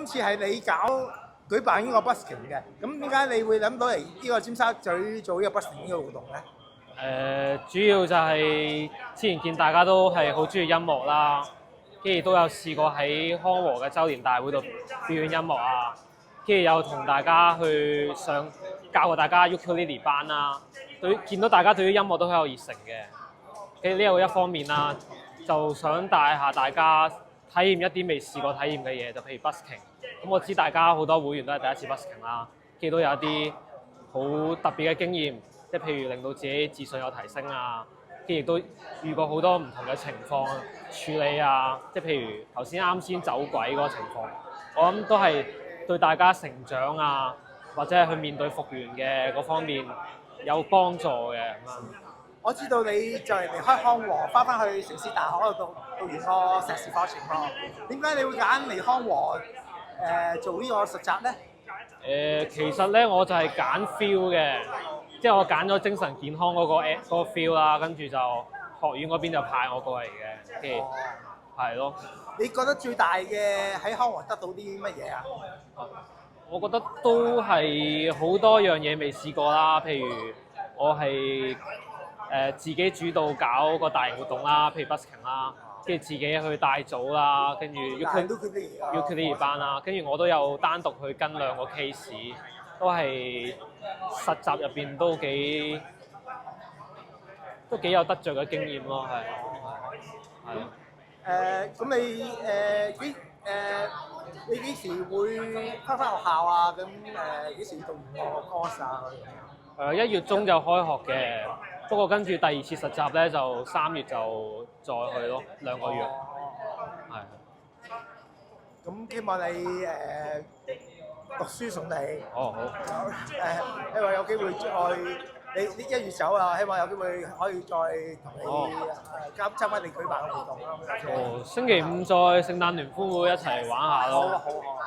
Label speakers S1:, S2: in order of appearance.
S1: 今次係你舉辦呢個 busking 嘅，咁點解你會諗到嚟呢個尖沙咀做呢個 busking 呢個活動咧？
S2: 主要就係之前見大家都係好中意音樂啦，跟住都有試過喺康和嘅周年大會度表演音樂啊，跟住有同大家去教過大家 ukulele 班啦，見到大家對於音樂都好有熱誠嘅，跟住呢個一方面啦，就想帶下大家體驗一啲未試過體驗嘅嘢，就譬如 busking。咁我知大家好多會員都係第一次 busking 啦，跟住都有一啲好特別嘅經驗，即係譬如令到自己自信有提升啊，跟住亦都遇過好多唔同嘅情況處理啊，即係譬如頭先啱先走鬼嗰個情況，我諗都係對大家成長啊，或者係去面對復原嘅嗰方面有幫助嘅咁樣。
S1: 我知道你就係離開康和，翻去城市大學嗰度讀完個碩士課程喎。點解你會揀嚟康和做呢個實習咧？
S2: 其實咧我就係揀 feel 嘅，即係我揀咗精神健康嗰個 feel 啦，跟住就學院嗰邊就派我過嚟嘅，跟住係咯。
S1: 你覺得最大嘅喺康和得到啲乜嘢啊？
S2: 我覺得都係好多樣嘢未試過啦，譬如我係自己主導搞個大型活動啦，譬如 busking 啦，跟住自己去帶組啦，跟住 ukulele 班啦，跟住我都有單獨去跟2個 case， 都係實習入邊都幾有得着嘅經驗咯，係。
S1: 咁你幾時會翻學校啊？咁幾時讀完個 course 啊？
S2: 1月中就開學嘅，不過跟住第2次實習咧就3月就再去咯，2個月。係。
S1: 咁希望你讀書順利。
S2: 好。
S1: 希望有機會你1月走啊，希望有機會可以再同你參加你舉辦嘅活動啦。
S2: 星期5再聖誕聯歡會一齊玩下咯。
S1: 好啊。